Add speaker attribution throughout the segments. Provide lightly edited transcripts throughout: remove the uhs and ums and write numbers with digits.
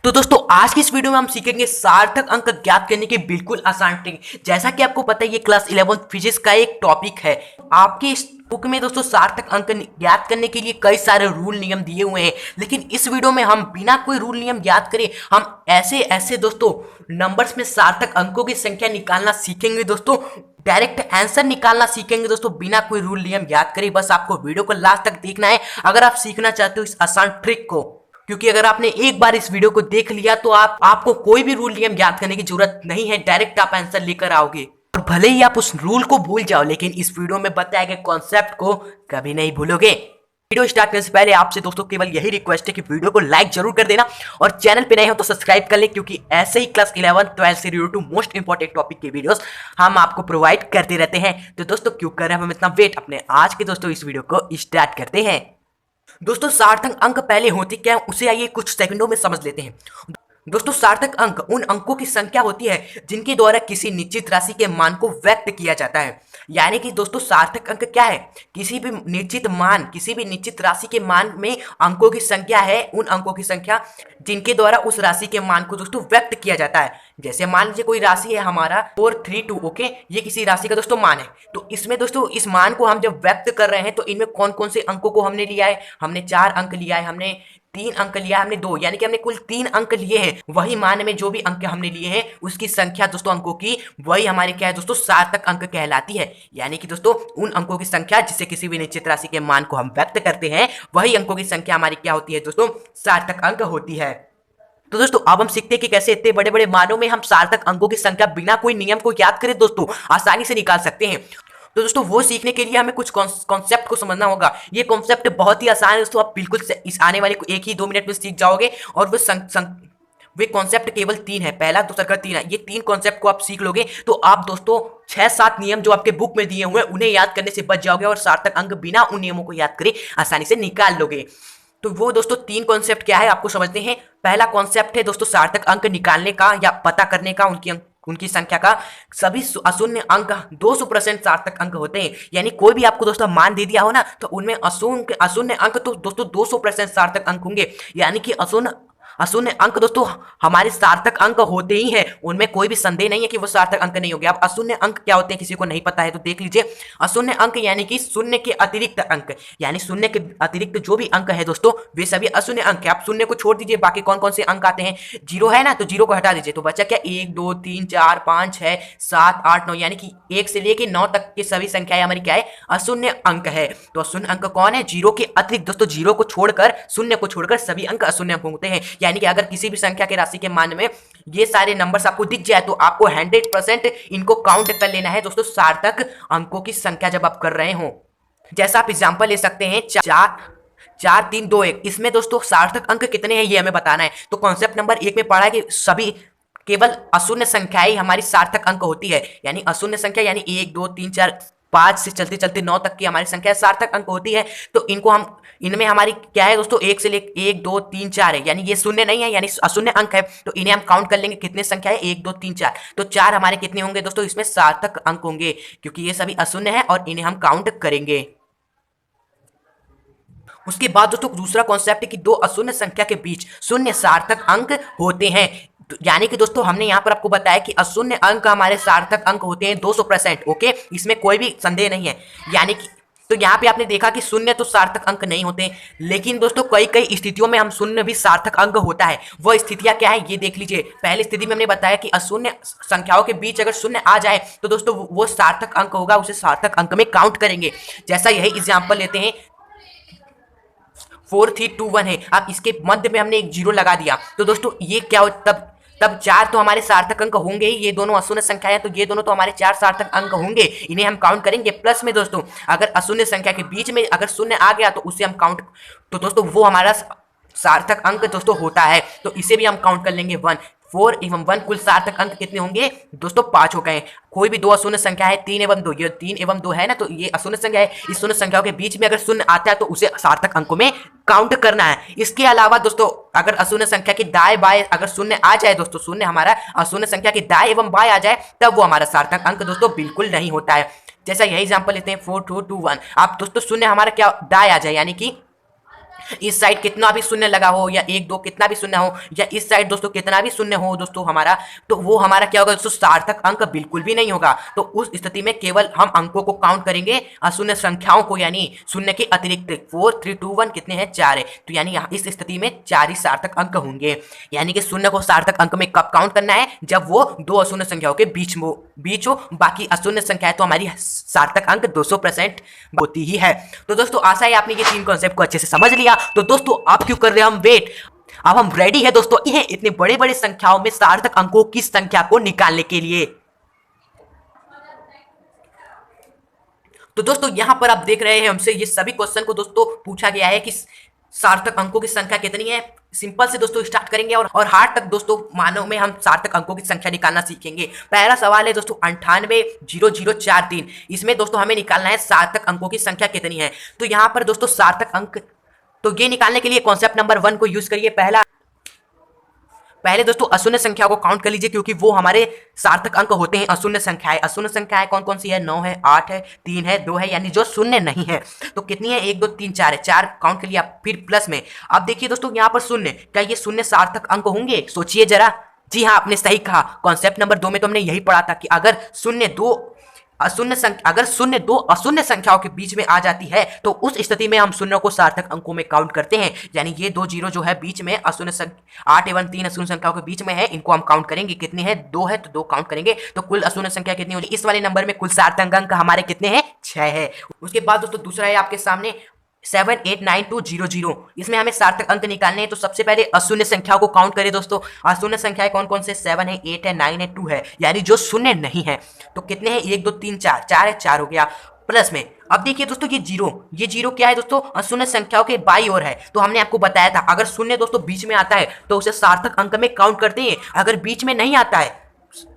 Speaker 1: तो दोस्तों आज की इस वीडियो में हम सीखेंगे सार्थक अंक ज्ञात करने की बिल्कुल आसान ट्रिक। जैसा कि आपको पता है ये क्लास 11 फिजिक्स का एक टॉपिक है। आपके इस बुक में दोस्तों सार्थक अंक ज्ञात करने के लिए कई सारे रूल नियम दिए हुए हैं, लेकिन इस वीडियो में हम बिना कोई रूल नियम ज्ञात करे हम ऐसे ऐसे दोस्तों नंबर्स में सार्थक अंकों की संख्या निकालना सीखेंगे। दोस्तों डायरेक्ट आंसर निकालना सीखेंगे दोस्तों बिना कोई रूल नियम याद करे। बस आपको वीडियो को लास्ट तक देखना है अगर आप सीखना चाहते हो इस आसान ट्रिक को, क्योंकि अगर आपने एक बार इस वीडियो को देख लिया तो आपको कोई भी रूल नियम याद करने की जरूरत नहीं है, डायरेक्ट आप आंसर लेकर आओगे। और भले ही आप उस रूल को भूल जाओ लेकिन इस वीडियो में बताए गए कॉन्सेप्ट को कभी नहीं भूलोगे। वीडियो स्टार्ट करने से पहले आपसे दोस्तों केवल यही रिक्वेस्ट है कि वीडियो को लाइक जरूर कर देना और चैनल पे नए हो तो सब्सक्राइब कर ले, क्योंकि ऐसे ही क्लास 11 12 से रिलेटेड मोस्ट इंपॉर्टेंट टॉपिक के वीडियोस हम आपको प्रोवाइड करते रहते हैं। तो दोस्तों क्यों कर रहे हैं हम इतना वेट, अपने आज के दोस्तों इस वीडियो को स्टार्ट करते हैं। दोस्तों सार्थक अंक पहले होती क्या है उसे आइए कुछ सेकंडों में समझ लेते हैं। दोस्तों सार्थक अंक उन अंकों की संख्या होती है जिनके द्वारा किसी निश्चित राशि के मान को व्यक्त किया जाता है। यानी कि दोस्तों सार्थक अंक क्या है, किसी भी निश्चित राशि के मान में अंकों की संख्या है, उन अंकों की संख्या जिनके द्वारा उस राशि के मान को दोस्तों व्यक्त किया जाता है। जैसे मान लीजिए कोई राशि है हमारा 432, ओके, ये किसी राशि का दोस्तों मान है। तो इसमें दोस्तों इस मान को हम जब व्यक्त कर रहे हैं तो इनमें कौन कौन से अंकों को हमने लिया है, हमने 4 अंक लिया है, हमने 3 अंक लिया, हमने 2, यानी कि हमने कुल 3 अंक लिए हैं। वही मान में जो भी अंक हमने लिए हैं उसकी संख्या दोस्तों अंकों की वही हमारी क्या है दोस्तों सार्थक अंक कहलाती है। यानी कि दोस्तों उन अंकों की संख्या जिससे किसी भी निश्चित राशि के मान को हम व्यक्त करते हैं वही अंकों की संख्या हमारी क्या होती है दोस्तों सार्थक अंक होती है। तो दोस्तों अब हम सीखते हैं कि कैसे इतने बड़े बड़े मानों में हम सार्थक अंकों की संख्या बिना कोई नियम को याद करें दोस्तों आसानी से निकाल सकते हैं। तो दोस्तों वो सीखने के लिए हमें कुछ कॉन्सेप्ट को समझना होगा। ये कॉन्सेप्ट बहुत ही आसान है दोस्तों, आप बिल्कुल इस आने वाले 1 ही 2 मिनट में सीख जाओगे। और वे कॉन्सेप्ट केवल 3 है, पहला दूसरा का 3 है। ये 3 कॉन्सेप्ट को आप सीख लोगे तो आप दोस्तों 6-7 नियम जो आपके बुक में दिए हुए हैं उन्हें याद करने से बच जाओगे और सार्थक अंक बिना उन नियमों को याद करे आसानी से निकाल लोगे। तो वो दोस्तों 3 कॉन्सेप्ट क्या है आपको समझते हैं। पहला कॉन्सेप्ट है दोस्तों सार्थक अंक निकालने का या पता करने का, उनकी संख्या का। सभी अशून्य अंक 200% सार्थक अंक होते हैं। यानी कोई भी आपको दोस्तों मान दे दिया हो ना तो उनमें अशून्य अंक तो दोस्तों 200% सार्थक अंक होंगे। यानी कि अशून्य अंक दोस्तों हमारे सार्थक अंक होते ही हैं, उनमें कोई भी संदेह नहीं है कि वो सार्थक अंक नहीं होंगे। अब अशून्य अंक क्या होते हैं किसी को नहीं पता है तो देख लीजिए। अशून्य अंक यानी कि शून्य के अतिरिक्त अंक, यानी शून्य के अतिरिक्त जो भी अंक है दोस्तों वे सभी अशून्य अंक है। आप शून्य को छोड़ दीजिए, बाकी कौन कौन से अंक आते हैं, 0 है ना तो 0 को हटा दीजिए तो बचा क्या 1 2 3 4 5 6 7 8 9, यानी कि 1 से लेके 9 तक की सभी संख्याएं हमारी क्या है अशून्य अंक है। तो अशून्य अंक कौन है, 0 के अतिरिक्त दोस्तों, 0 को छोड़कर, शून्य को छोड़कर सभी अंक अशून्य अंक होते हैं। यानी कि अगर किसी भी संख्या के राशि के मान में ये सारे नंबर्स आपको दिख जाए तो आपको 100% इनको काउंट कर लेना है दोस्तों सार्थक अंकों की संख्या जब आप कर रहे हो। जैसा आप एग्जांपल ले सकते हैं 4 3 2 1, इसमें दोस्तों सार्थक अंक कितने हैं ये हमें बताना है। तो कॉन्सेप्ट नंबर 1 में पढ़ा है कि सभी केवल अशून्य संख्याएं हमारी सार्थक अंक होती है। यानी अशून्य संख्या यानी 1 2 3 4 5 से चलते चलते 9 तक की हमारी संख्या सार्थक अंक होती है। तो इनमें हमारी क्या है दोस्तों 1 से लेकर 1 2 3 4 है, यानी ये शून्य नहीं है, यानी अशून्य अंक है। तो इन्हें हम काउंट कर लेंगे, कितने संख्या है 1 2 3 4। तो 4 हमारे कितने होंगे दोस्तों इसमें सार्थक अंक होंगे, क्योंकि ये सभी अशून्य है और इन्हें हम काउंट करेंगे। उसके बाद दोस्तों दूसरा कॉन्सेप्ट है कि 2 अशून्य संख्या के बीच शून्य सार्थक अंक होते हैं। यानी कि दोस्तों हमने यहाँ पर आपको बताया कि अशून्य अंक हमारे सार्थक अंक होते हैं 200%, ओके, इसमें कोई भी संदेह नहीं है। यानी कि तो यहाँ पे आपने देखा कि शून्य तो सार्थक अंक नहीं होते, लेकिन दोस्तों कई कई स्थितियों में हम शून्य भी सार्थक अंक होता है। वो स्थितियां क्या है ये देख लीजिए। पहली स्थिति में हमने बताया कि अशून्य संख्याओं के बीच अगर शून्य आ जाए तो दोस्तों वो सार्थक अंक होगा, उसे सार्थक अंक में काउंट करेंगे। जैसा यही एग्जाम्पल लेते हैं 4 3 2 1 है, अब इसके मध्य में हमने एक 0 लगा दिया तो दोस्तों ये क्या हो, तब 4 तो हमारे सार्थक अंक होंगे ही। ये दोनों अशून्य संख्या है तो ये दोनों तो हमारे 4 सार्थक अंक होंगे, इन्हें हम काउंट करेंगे। प्लस में दोस्तों अगर अशून्य संख्या के बीच में अगर शून्य आ गया तो उसे हम काउंट, तो दोस्तों वो हमारा सार्थक अंक दोस्तों होता है, तो इसे भी हम काउंट कर लेंगे 1। 4 एवं 1 कुल सार्थक अंक कितने होंगे दोस्तों 5 हो गए। कोई भी 2 अशून्य संख्या है 3 एवं 2, ये 3 एवं 2 है ना तो ये अशून्य संख्या है। इस शून्य संख्याओं के बीच में अगर शून्य आता है तो उसे सार्थक अंकों में काउंट करना है। इसके अलावा दोस्तों अगर अशून्य संख्या के दाएं बाएं अगर शून्य आ जाए दोस्तों, शून्य हमारा अशून्य संख्या के दाएं एवं बाएं आ जाए तब वो हमारा सार्थक अंक दोस्तों बिल्कुल नहीं होता है। जैसा यही एग्जाम्पल लेते हैं 4 2 2 1, आप दोस्तों शून्य हमारा क्या दाएं आ जाए, यानी कि इस साइड कितना भी शून्य लगा हो या एक दो कितना भी शून्य हो या इस साइड दोस्तों कितना भी शून्य हो दोस्तों हमारा, तो वो हमारा क्या होगा दोस्तों, सार्थक अंक बिल्कुल भी नहीं होगा। तो उस स्थिति में केवल हम अंकों को काउंट करेंगे, अशून्य संख्याओं को, यानी शून्य के अतिरिक्त। 4 3 2 1 कितने हैं, 4 है, तो यानी इस स्थिति में 4 ही सार्थक अंक होंगे। यानी कि शून्य को सार्थक अंक में कब काउंट करना है, जब वो दो अशून्य संख्याओं के बीच हो, बाकी अशून्य संख्याएं तो हमारी सार्थक अंक 200% होती ही है। तो दोस्तों आशा है आपने ये तीन कॉन्सेप्ट को अच्छे से समझ लिया। तो दोस्तों आप क्यों कर रहे हैं हम वेट, अब हम रेडी है दोस्तों ये इतने बड़े बड़े संख्याओं में सार्थक अंकों की संख्या को निकालने के लिए। तो दोस्तों यहां पर आप देख रहे हैं हमसे ये सभी क्वेश्चन को दोस्तों पूछा गया है कि सार्थक अंकों की संख्या कितनी है। सिंपल से दोस्तों स्टार्ट करेंगे और हार्ड तक दोस्तों मानव में हम सार्थक अंकों की संख्या निकालना सीखेंगे। पहला सवाल है दोस्तों 980043। इसमें दोस्तों हमें निकालना है सार्थक अंकों की संख्या कितनी है। तो यहाँ पर दोस्तों सार्थक अंक, तो ये निकालने के लिए कॉन्सेप्ट नंबर 1 को यूज करिए। पहले दोस्तों अशून्य संख्या को काउंट कर लीजिए, क्योंकि वो हमारे सार्थक अंक होते हैं अशून्य संख्याएं। अशून्य संख्याएं कौन कौन सी है, 9 है, 8 है, 3 है, 2 है, यानी जो शून्य नहीं है। तो कितनी है, 1 2 3 4 है, 4 काउंट कर लिया। फिर प्लस में अब देखिए दोस्तों यहाँ पर शून्य, क्या ये शून्य सार्थक अंक होंगे, सोचिए जरा। जी हाँ, आपने सही कहा। कॉन्सेप्ट नंबर 2 में तो हमने यही पढ़ा था कि अगर शून्य दो अशून्य संख्याओं के बीच में आ जाती है तो उस स्थिति में हम शून्य को सार्थक अंकों में काउंट करते हैं। यानी ये 2 जीरो जो है बीच में अशून्य संख्या 8 एवं 3 अशून्य संख्याओं के बीच में है, इनको हम काउंट करेंगे। कितनी है, 2 है, तो 2 काउंट करेंगे। तो कुल अशून्य संख्या कितनी होगी, इस वाले नंबर में कुल सार्थक अंक हमारे कितने हैं, 6 है। उसके बाद दोस्तों दूसरा है आपके सामने 789200। इसमें हमें सार्थक अंक निकालने हैं। तो सबसे पहले अशून्य संख्याओं को काउंट करें दोस्तों। अशून्य संख्याएं कौन कौन से, 7 है, 8 है, 9 है, 2 है, यानी जो शून्य नहीं है। तो कितने हैं, 1 2 3 4, 4 है, 4 हो गया। प्लस में अब देखिए दोस्तों ये जीरो क्या है दोस्तों, अशून्य संख्याओं के बाई ओर है। तो हमने आपको बताया था अगर शून्य दोस्तों बीच में आता है तो उसे सार्थक अंक में काउंट करते हैं। अगर बीच में नहीं आता है,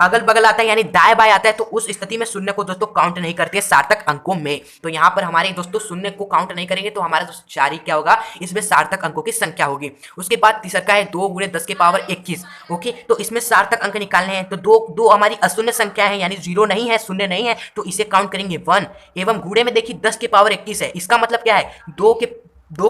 Speaker 1: अगल बगल आता है, यानी दाएं बाएं आता है, तो उस स्थिति में शून्य को दोस्तों काउंट नहीं करते सार्थक अंकों में। तो यहाँ पर हमारे दोस्तों शून्य को काउंट नहीं करेंगे, तो हमारा दोस्तों 4 ही क्या होगा, इसमें सार्थक अंकों की संख्या होगी। उसके बाद तीसरा का है 2 × 10 की पावर 21। ओके, तो इसमें सार्थक अंक निकालने हैं। तो दो हमारी अशून्य संख्या है, यानी जीरो नहीं है, शून्य नहीं है, तो इसे काउंट करेंगे 1। एवं गुणे में देखिए 10 की पावर 21 है। इसका मतलब क्या है, 2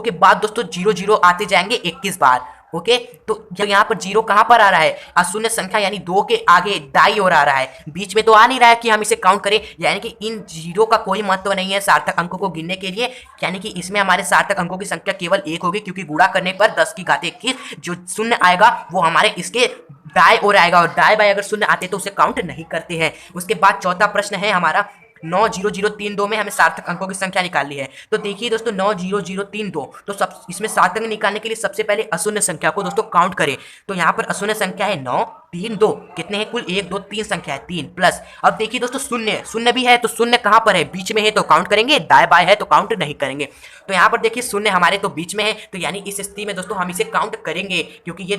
Speaker 1: के बाद दोस्तों 0 0 आते जाएंगे 21 बार। ओके, तो यहाँ पर जीरो कहां पर आ रहा है, अशून्य संख्या यानी 2 के आगे दाई ओर आ रहा है, बीच में तो आ नहीं रहा है कि हम इसे काउंट करें। यानी कि इन जीरो का कोई महत्व नहीं है सार्थक अंकों को गिनने के लिए। यानी कि इसमें हमारे सार्थक अंकों की संख्या केवल 1 होगी, क्योंकि गुणा करने पर 10 की घात 21 जो शून्य आएगा वो हमारे इसके दाएं ओर आएगा, और दाएं बाएं अगर शून्य आते तो उसे काउंट नहीं करते हैं। उसके बाद चौथा प्रश्न है हमारा 90032 में हमें सार्थक अंकों की संख्या निकालनी है। तो देखिए दोस्तों 90032, तो सब इसमें सार्थक निकालने के लिए सबसे पहले अशून्य संख्या को दोस्तों काउंट करें। तो यहाँ पर अशून्य संख्या है 9 3 2, कितने हैं कुल, 1 2 3 संख्या है 3। प्लस अब देखिए दोस्तों शून्य भी है, तो शून्य कहाँ पर है, बीच में है तो काउंट करेंगे, दाएं बाएं है तो काउंट नहीं करेंगे। तो यहाँ पर देखिए शून्य हमारे तो बीच में है, तो यानी इस स्थिति में दोस्तों हम इसे काउंट करेंगे, क्योंकि ये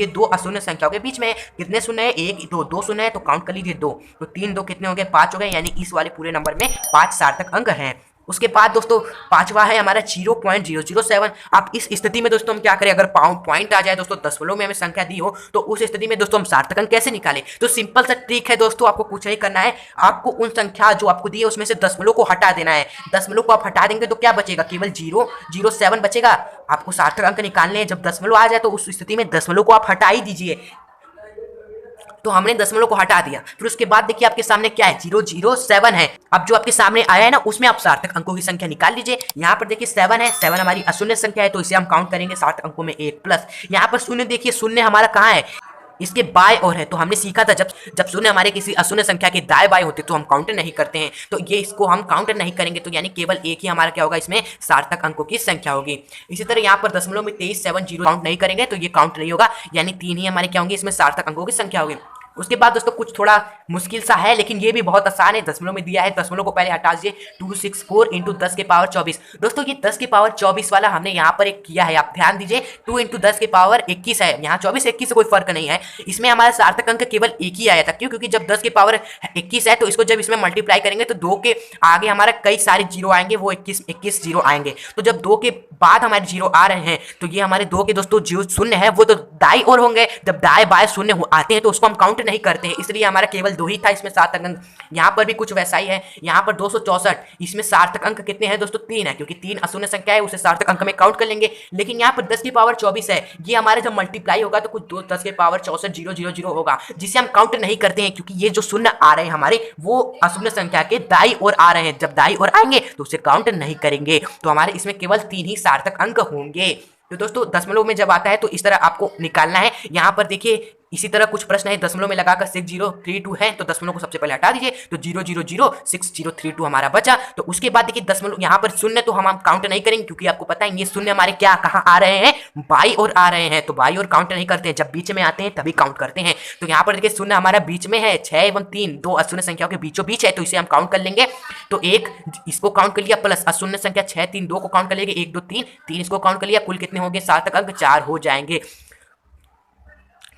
Speaker 1: दो अशून्य संख्याओं के बीच में है। कितने शून्य है, 1 2, 2 शून्य है, तो काउंट कर लीजिए 2। तो 3 2 कितने हो गए, 5 हो गए, यानी इस वाले पूरे नंबर में 5 सार्थक अंक हैं। उसके बाद दोस्तों पांचवा है हमारा 0.007। आप इस स्थिति में दोस्तों हम क्या करें, अगर पॉइंट आ जाए दोस्तों, दशमलव में हमें संख्या दी हो, तो उस स्थिति में दोस्तों हम सार्थक अंक कैसे निकालें। तो सिंपल सा ट्रिक है दोस्तों, आपको कुछ नहीं करना है, आपको उन संख्या जो आपको दी है उसमें से दशमलव को हटा देना है। दशमलव को आप हटा देंगे तो क्या बचेगा, केवल 0.07 बचेगा। आपको सार्थक अंक निकालने हैं, जब दशमलव आ जाए तो उस स्थिति में दशमलव को आप हटा ही दीजिए। तो हमने दशमलव को हटा दिया। फिर उसके बाद देखिए आपके सामने क्या है, 007 है। अब जो आपके सामने आया है ना, उसमें आप सार्थक अंकों की संख्या निकाल लीजिए। यहाँ पर देखिए 7 है, 7 हमारी अशून्य संख्या है, तो इसे हम काउंट करेंगे सार्थक अंकों में 1। प्लस यहाँ पर शून्य, देखिए शून्य हमारा कहाँ है, इसके बाएं ओर है। तो हमने सीखा था जब शून्य हमारे किसी अशून्य संख्या के दाएं बाएं होते तो हम काउंट नहीं करते हैं, तो ये इसको हम काउंट नहीं करेंगे। तो यानी केवल एक ही हमारा क्या होगा, इसमें सार्थक अंकों की संख्या होगी। इसी तरह यहाँ पर दशमलव में 2370 काउंट नहीं करेंगे तो ये काउंट नहीं होगा, यानी 3 ही हमारे क्या होंगे, इसमें सार्थक अंकों की संख्या होगी। उसके बाद दोस्तों कुछ थोड़ा मुश्किल सा है, लेकिन ये भी बहुत आसान है। दशमलव में दिया है, दशमलव को पहले हटा दीजिए। 264 इंटू 10 के पावर 24। दोस्तों ये 10 के पावर 24 वाला हमने यहाँ पर एक किया है, आप ध्यान दीजिए। 2 इंटू 10 के पावर 21 है, यहाँ 24 21 से कोई फर्क नहीं है। इसमें हमारा सार्थक अंक केवल एक ही आया था, क्यों, क्योंकि जब 10 के पावर 21 है तो इसको जब इसमें मल्टीप्लाई करेंगे तो 2 के आगे हमारा कई सारे जीरो आएंगे, वो 21 जीरो आएंगे। तो जब 2 के बाद हमारे जीरो आ रहे हैं तो ये हमारे 2 के दोस्तों जो शून्य है वो तो दाई ओर होंगे। जब दाएं बाएं शून्य आते हैं तो उसको हम काउंट नहीं करते हैं, इसलिए हमारा केवल 2 ही था इसमें सार्थक अंक। यहाँ पर भी कुछ वैसा ही है, यहाँ पर 264, इसमें सार्थक अंक कितने हैं दोस्तों? 3 है, क्योंकि 3 अशून्य संख्या है, उसे सार्थक अंक में काउंट कर लेंगे। लेकिन यहाँ पर 10 की पावर 24 है, ये हमारे जब मल्टीप्लाई होगा तो कुछ 10 की पावर 64 000 होगा, जिसे हम काउंट नहीं करते हैं, क्योंकि ये जो शून्य आ रहे हैं हमारे वो अशून्य संख्या के दाई ओर आ रहे हैं। जब दाई ओर आएंगे तो उसे काउंट नहीं करेंगे, तो हमारे इसमें केवल 3 ही सार्थक अंक होंगे। तो दोस्तों दशमलव में जब आता है तो इस तरह आपको निकालना है। यहाँ पर देखिए इसी तरह कुछ प्रश्न है, दशमलव में लगाकर 6032 है, तो दशमलव को सबसे पहले हटा दीजिए, तो 0006032 हमारा बचा। तो उसके बाद देखिए दशमलव यहाँ पर शून्य तो हम काउंट नहीं करेंगे, क्योंकि आपको पता है ये शून्य हमारे क्या कहाँ आ रहे हैं? बाई और आ रहे हैं, तो बाई और काउंट नहीं करते हैं, जब बीच में आते हैं तभी काउंट करते हैं। तो यहाँ पर देखिए शून्य हमारा बीच में है, 6 एवं 3 दो अशून्य संख्याओं के बीचों बीच है, तो इसे हम काउंट कर लेंगे। तो एक इसको काउंट कर लिया, प्लस अशून्य संख्या 6 3 2 को काउंट कर लेंगे, 1 2 3 इसको काउंट कर लिया, कुल कितने होंगे सार्थक अंक? 4 हो जाएंगे।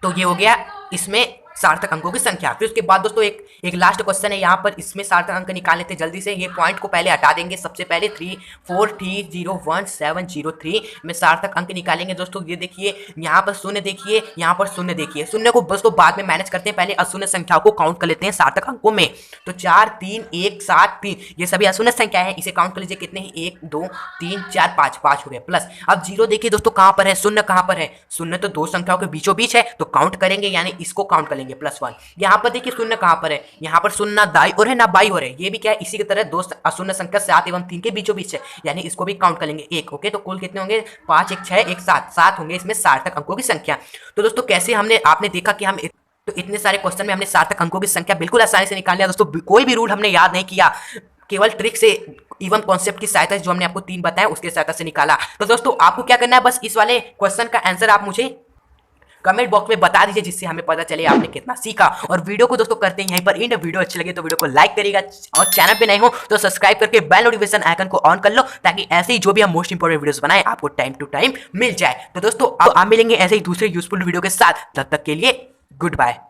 Speaker 1: तो ये हो गया इसमें सार्थक अंकों की संख्या। फिर उसके बाद दोस्तों एक लास्ट क्वेश्चन है, यहाँ पर इसमें सार्थक अंक निकाल लेते हैं जल्दी से। ये पॉइंट को पहले हटा देंगे, सबसे पहले 34301 में सार्थक अंक निकालेंगे दोस्तों। ये देखिए यहाँ पर शून्य, देखिए यहाँ पर शून्य, देखिए शून्य को दोस्तों बाद में मैनेज करते हैं, पहले अशून्य संख्याओं को काउंट कर लेते हैं सार्थक अंकों में। तो 4 3 1 7 3 ये सभी अशून्य संख्या है, इसे काउंट कर लीजिए, कितने हैं? 1 2 3 4 5 हो गए। प्लस अब 0 देखिए दोस्तों कहाँ पर है? शून्य कहाँ पर है? शून्य तो दो संख्याओं के बीचों बीच है, तो काउंट करेंगे, यानी इसको काउंट कर लेंगे, +1। यहाँ पर देखिए शून्य कहाँ पर है? यहाँ पर शून्य ना दाई और है ना बाई और है, ये भी क्या है? इसी की तरह दो अशून्य संख्या 7 एवं 3 के बीचों बीच है, यानी इसको भी काउंट कर लेंगे 1। ओके, तो कुल कितने होंगे? 5 1 6 1 7 7 होंगे इसमें सार्थक अंकों की संख्या। तो दोस्तों कैसे आपने देखा कि हम तो इतने सारे क्वेश्चन में हमने सार्थक अंकों की संख्या बिल्कुल आसानी से निकाल लिया दोस्तों। कोई भी रूल हमने याद नहीं किया, केवल ट्रिक से इवन कॉन्सेप्ट की सहायता से जो हमने आपको 3 बताया उसके सहायता से निकाला। तो दोस्तों आपको क्या करना है, बस इस वाले क्वेश्चन का आंसर आप मुझे कमेंट बॉक्स में बता दीजिए, जिससे हमें पता चले आपने कितना सीखा। और वीडियो को दोस्तों करते हैं यहीं पर इन। वीडियो अच्छी लगे तो वीडियो को लाइक करिएगा, और चैनल पे नए हो तो सब्सक्राइब करके बेल नोटिफिकेशन आइकन को ऑन कर लो, ताकि ऐसे ही जो भी हम मोस्ट इंपोर्टेंट वीडियोस बनाए आपको टाइम टू टाइम मिल जाए। तो दोस्तों आप मिलेंगे ऐसे ही दूसरे यूजफुल वीडियो के साथ, तब तक के लिए गुड बाय।